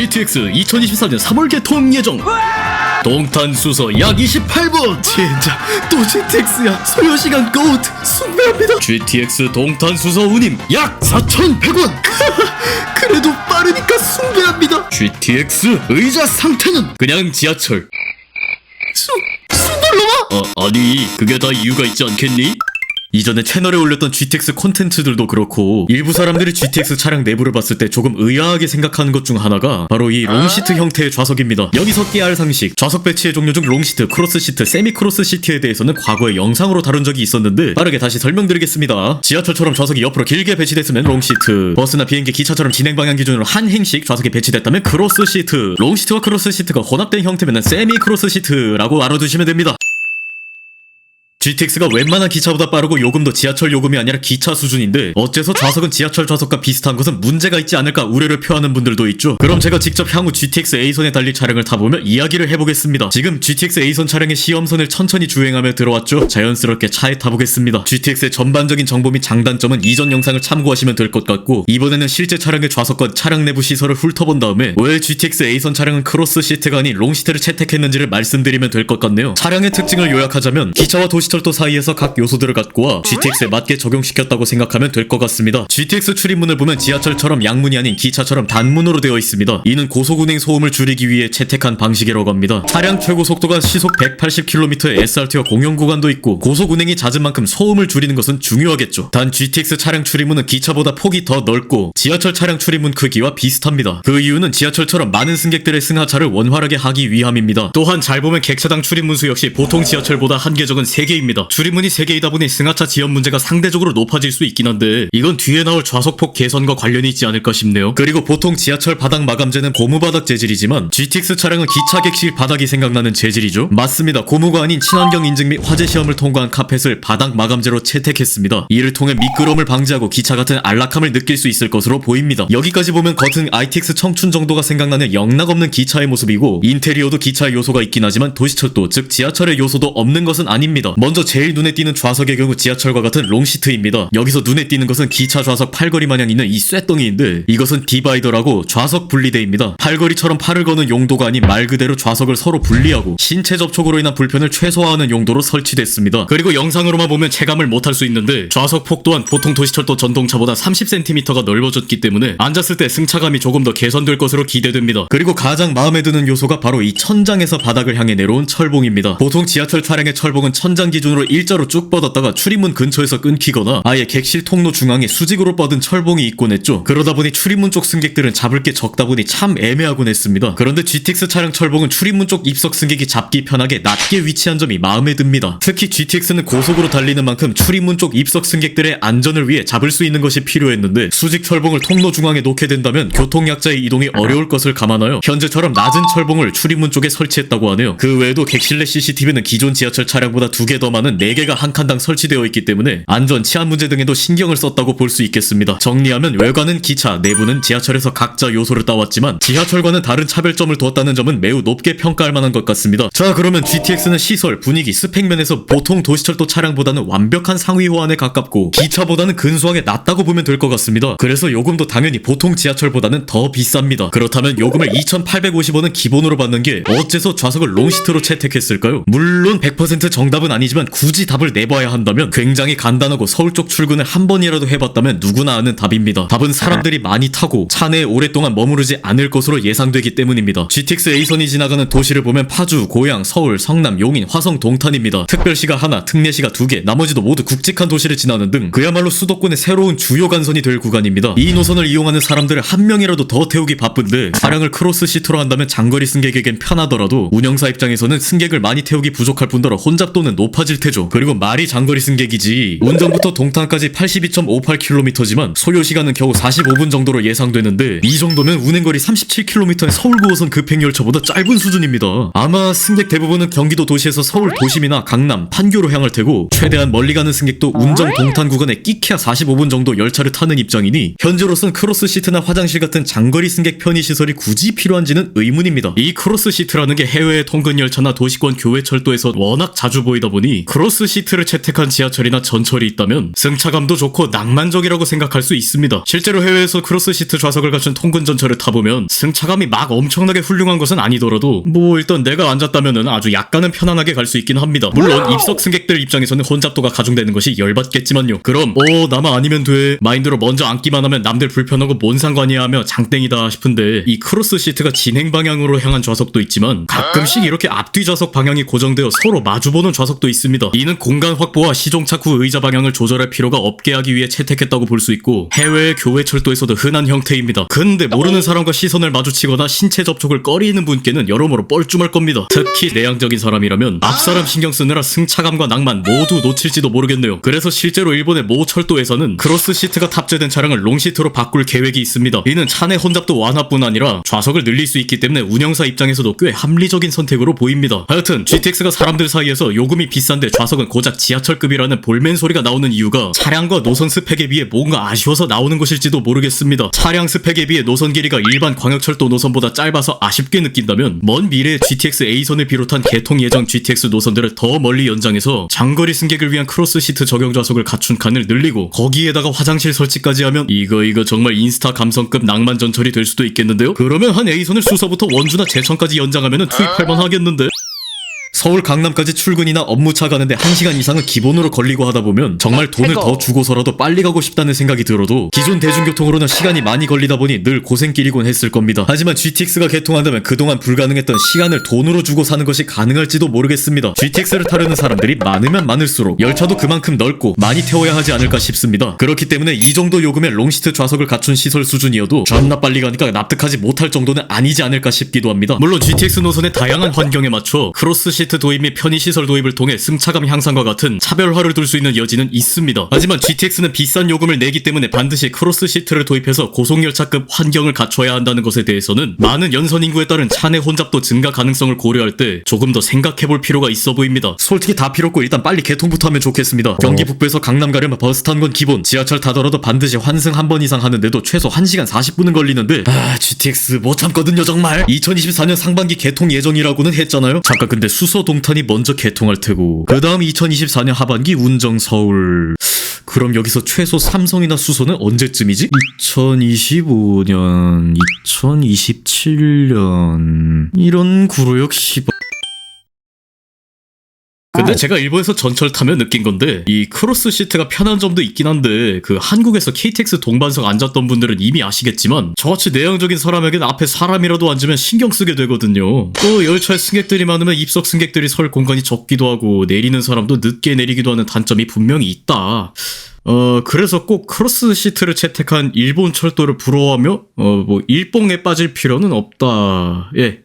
GTX 2023년 3월 개통 예정. 동탄수소 약 28분. 진짜 또 GTX야. 소요시간 고트 숭배합니다. GTX 동탄수소 운임 약 4,100원. 그래도 빠르니까 숭배합니다. GTX 의자 상태는 그냥 지하철. 숭돌로마? 아니 그게 다 이유가 있지 않겠니? 이전에 채널에 올렸던 GTX 콘텐츠들도 그렇고 일부 사람들이 GTX 차량 내부를 봤을 때 조금 의아하게 생각하는 것 중 하나가 바로 이 롱시트 형태의 좌석입니다. 여기서 깨알 상식, 좌석 배치의 종류 중 롱시트, 크로스시트, 세미크로스시트에 대해서는 과거에 영상으로 다룬 적이 있었는데 빠르게 다시 설명드리겠습니다. 지하철처럼 좌석이 옆으로 길게 배치됐으면 롱시트, 버스나 비행기, 기차처럼 진행 방향 기준으로 한 행씩 좌석이 배치됐다면 크로스시트, 롱시트와 크로스시트가 혼합된 형태면 세미크로스시트라고 알아두시면 됩니다. GTX가 웬만한 기차보다 빠르고 요금도 지하철 요금이 아니라 기차 수준인데 어째서 좌석은 지하철 좌석과 비슷한 것은 문제가 있지 않을까 우려를 표하는 분들도 있죠. 그럼 제가 직접 향후 GTX A선에 달릴 차량을 타보며 이야기를 해보겠습니다. 지금 GTX A선 차량의 시험선을 천천히 주행하며 들어왔죠. 자연스럽게 차에 타보겠습니다. GTX의 전반적인 정보 및 장단점은 이전 영상을 참고하시면 될 것 같고 이번에는 실제 차량의 좌석과 차량 내부 시설을 훑어본 다음에 왜 GTX A선 차량은 크로스 시트가 아닌 롱 시트를 채택했는지를 말씀드리면 될 것 같네요. 차량의 특징을 요약하자면 기차와 도시철도 사이에서 각 요소들을 갖고 와 GTX에 맞게 적용시켰다고 생각하면 될 것 같습니다. GTX 출입문을 보면 지하철처럼 양문이 아닌 기차처럼 단문으로 되어 있습니다. 이는 고속운행 소음을 줄이기 위해 채택한 방식이라고 합니다. 차량 최고 속도가 시속 180km의 SRT와 공용 구간도 있고 고속운행이 잦은 만큼 소음을 줄이는 것은 중요하겠죠. 단 GTX 차량 출입문은 기차보다 폭이 더 넓고 지하철 차량 출입문 크기와 비슷합니다. 그 이유는 지하철처럼 많은 승객들의 승하차를 원활하게 하기 위함입니다. 또한 잘 보면 객차당 출입문 수 역시 보통 지하철보다 한계적은 3개입니다. 출입문이 3개이다 보니 승하차 지연 문제가 상대적으로 높아질 수 있긴 한데 이건 뒤에 나올 좌석폭 개선과 관련이 있지 않을까 싶네요. 그리고 보통 지하철 바닥 마감재는 고무바닥 재질이지만 GTX 차량은 기차 객실 바닥이 생각나는 재질이죠. 맞습니다. 고무가 아닌 친환경 인증 및 화재 시험을 통과한 카펫을 바닥 마감재로 채택했습니다. 이를 통해 미끄럼을 방지하고 기차 같은 안락함을 느낄 수 있을 것으로 보입니다. 여기까지 보면 겉은 ITX 청춘 정도가 생각나는 영락없는 기차의 모습이고 인테리어도 기차의 요소가 있긴 하지만 도시철도 즉 지하철의 요소도 없는 것은 아닙니다. 먼저 제일 눈에 띄는 좌석의 경우 지하철과 같은 롱시트입니다. 여기서 눈에 띄는 것은 기차 좌석 팔걸이 마냥 있는 이 쇠덩이인데 이것은 디바이더라고 좌석 분리대입니다. 팔걸이처럼 팔을 거는 용도가 아닌 말 그대로 좌석을 서로 분리하고 신체 접촉으로 인한 불편을 최소화하는 용도로 설치됐습니다. 그리고 영상으로만 보면 체감을 못할 수 있는데 좌석 폭 또한 보통 도시철도 전동차보다 30cm가 넓어졌기 때문에 앉았을 때 승차감이 조금 더 개선될 것으로 기대됩니다. 그리고 가장 마음에 드는 요소가 바로 이 천장에서 바닥을 향해 내려온 철봉입니다. 보통 지하철 차량의 철봉은 천장 기준으로 일자로 쭉 뻗었다가 출입문 근처에서 끊기거나 아예 객실 통로 중앙에 수직으로 뻗은 철봉이 있곤 했죠. 그러다 보니 출입문 쪽 승객들은 잡을 게 적다 보니 참 애매하곤 했습니다. 그런데 GTX 차량 철봉은 출입문 쪽 입석 승객이 잡기 편하게 낮게 위치한 점이 마음에 듭니다. 특히 GTX는 고속으로 달리는 만큼 출입문 쪽 입석 승객들의 안전을 위해 잡을 수 있는 것이 필요했는데 수직 철봉을 통로 중앙에 놓게 된다면 교통약자의 이동이 어려울 것을 감안하여 현재처럼 낮은 철봉을 출입문 쪽에 설치했다고 하네요. 그 외에도 객실 내 CCTV는 기존 지하철 차량보다 2개 더 많은 4개가 한 칸당 설치되어 있기 때문에 안전, 치안 문제 등에도 신경을 썼다고 볼 수 있겠습니다. 정리하면 외관은 기차, 내부는 지하철에서 각자 요소를 따왔지만 지하철과는 다른 차별점을 두었다는 점은 매우 높게 평가할 만한 것 같습니다. 자, 그러면 GTX는 시설, 분위기, 스펙면에서 보통 도시철도 차량보다는 완벽한 상위 호환에 가깝고 기차보다는 근소하게 낮다고 보면 될 것 같습니다. 그래서 요금도 당연히 보통 지하철보다는 더 비쌉니다. 그렇다면 요금을 2,850원은 기본으로 받는 게 어째서 좌석을 롱시트로 채택했을까요? 물론 100% 정답은 아니지만 굳이 답을 내봐야 한다면 굉장히 간단하고 서울 쪽 출근을 한 번이라도 해봤다면 누구나 아는 답입니다. 답은 사람들이 많이 타고 차 내에 오랫동안 머무르지 않을 것으로 예상되기 때문입니다. GTX A선이 지나가는 도시를 보면 파주, 고양, 서울, 성남, 용인, 화성, 동탄입니다. 특별시가 하나, 특례시가 2개, 나머지도 모두 굵직한 도시를 지나는 등 그야말로 수도권의 새로운 주요 간선이 될 구간입니다. 이 노선을 이용하는 사람들을 한 명이라도 더 태우기 바쁜데 차량을 크로스 시트로 한다면 장거리 승객에겐 편하더라도 운영사 입장에서는 승객을 많이 태우기 부족할 뿐더러 혼잡도는 높아질 테죠. 그리고 말이 장거리 승객이지 운전부터 동탄까지 82.58km지만 소요시간은 겨우 45분 정도로 예상되는데 이 정도면 운행거리 37km의 서울 9호선 급행열차보다 짧은 수준입니다. 아마 승객 대부분은 경기도 도시에서 서울 도심이나 강남, 판교로 향할 테고 최대한 멀리 가는 승객도 운정 동탄 구간에 끼케야 45분 정도 열차를 타는 입장이니 현재로선 크로스 시트나 화장실 같은 장거리 승객 편의시설이 굳이 필요한지는 의문입니다. 이 크로스 시트라는 게 해외의 통근 열차나 도시권 교외철도에서 워낙 자주 보이다 보니 보니 크로스 시트를 채택한 지하철이나 전철이 있다면 승차감도 좋고 낭만적이라고 생각할 수 있습니다. 실제로 해외에서 크로스 시트 좌석을 갖춘 통근 전철을 타보면 승차감이 막 엄청나게 훌륭한 것은 아니더라도 뭐 일단 내가 앉았다면은 아주 약간은 편안하게 갈 수 있긴 합니다. 물론 입석 승객들 입장에서는 혼잡도가 가중되는 것이 열받겠지만요. 그럼 나만 아니면 돼 마인드로 먼저 앉기만 하면 남들 불편하고 뭔 상관이야 하며 장땡이다 싶은데, 이 크로스 시트가 진행 방향으로 향한 좌석도 있지만 가끔씩 이렇게 앞뒤 좌석 방향이 고정되어 서로 마주보는 좌석도 있습니다. 이는 공간 확보와 시종착 후 의자 방향을 조절할 필요가 없게 하기 위해 채택했다고 볼 수 있고 해외의 교외 철도에서도 흔한 형태입니다. 근데 모르는 사람과 시선을 마주치거나 신체 접촉을 꺼리는 분께는 여러모로 뻘쭘할 겁니다. 특히 내향적인 사람이라면 앞사람 신경 쓰느라 승차감과 낭만 모두 놓칠지도 모르겠네요. 그래서 실제로 일본의 모 철도에서는 크로스 시트가 탑재된 차량을 롱시트로 바꿀 계획이 있습니다. 이는 차내 혼잡도 완화뿐 아니라 좌석을 늘릴 수 있기 때문에 운영사 입장에서도 꽤 합리적인 선택으로 보입니다. 하여튼 GTX가 사람들 사이에서 요금이 비싼데 좌석은 고작 지하철급이라는 볼멘 소리가 나오는 이유가 차량과 노선 스펙에 비해 뭔가 아쉬워서 나오는 것일지도 모르겠습니다. 차량 스펙에 비해 노선 길이가 일반 광역철도 노선보다 짧아서 아쉽게 느낀다면 먼 미래의 GTX A선을 비롯한 개통 예정 GTX 노선들을 더 멀리 연장해서 장거리 승객을 위한 크로스 시트 적용 좌석을 갖춘 칸을 늘리고 거기에다가 화장실 설치까지 하면 이거 정말 인스타 감성급 낭만 전철이 될 수도 있겠는데요? 그러면 한 A선을 수서부터 원주나 제천까지 연장하면은 투입할만 하겠는데? 서울 강남까지 출근이나 업무차 가는데 1시간 이상은 기본으로 걸리고 하다 보면 정말 돈을 더 주고서라도 빨리 가고 싶다는 생각이 들어도 기존 대중교통으로는 시간이 많이 걸리다 보니 늘 고생길이곤 했을 겁니다. 하지만 GTX가 개통한다면 그동안 불가능했던 시간을 돈으로 주고 사는 것이 가능할지도 모르겠습니다. GTX를 타려는 사람들이 많으면 많을수록 열차도 그만큼 넓고 많이 태워야 하지 않을까 싶습니다. 그렇기 때문에 이 정도 요금의 롱시트 좌석을 갖춘 시설 수준이어도 존나 빨리 가니까 납득하지 못할 정도는 아니지 않을까 싶기도 합니다. 물론 GTX 노선의 다양한 환경에 맞춰 크로스 시트 도입 및 편의시설 도입을 통해 승차감 향상과 같은 차별화를 둘 수 있는 여지는 있습니다. 하지만 GTX는 비싼 요금을 내기 때문에 반드시 크로스 시트를 도입해서 고속열차급 환경을 갖춰야 한다는 것에 대해서는 많은 연선 인구에 따른 차내 혼잡도 증가 가능성을 고려할 때 조금 더 생각해볼 필요가 있어 보입니다. 솔직히 다 필요 없고 일단 빨리 개통부터 하면 좋겠습니다. 경기 북부에서 강남 가려면 버스 탄 건 기본, 지하철 타더라도 반드시 환승 한 번 이상 하는데도 최소 1시간 40분은 걸리는데 GTX 못 참거든요 정말. 2024년 상반기 개통 예정이라고는 했잖아요. 잠깐, 근데 수서 동탄이 먼저 개통할 테고 그 다음 2024년 하반기 운정 서울. 그럼 여기서 최소 삼성이나 수소는 언제쯤이지? 2025년, 2027년 이런 구로역 씨발. 근데 제가 일본에서 전철 타면 느낀 건데 이 크로스 시트가 편한 점도 있긴 한데 그 한국에서 KTX 동반석 앉았던 분들은 이미 아시겠지만 저같이 내향적인 사람에겐 앞에 사람이라도 앉으면 신경 쓰게 되거든요. 또 열차에 승객들이 많으면 입석 승객들이 설 공간이 적기도 하고 내리는 사람도 늦게 내리기도 하는 단점이 분명히 있다. 그래서 꼭 크로스 시트를 채택한 일본 철도를 부러워하며 일봉에 빠질 필요는 없다. 예,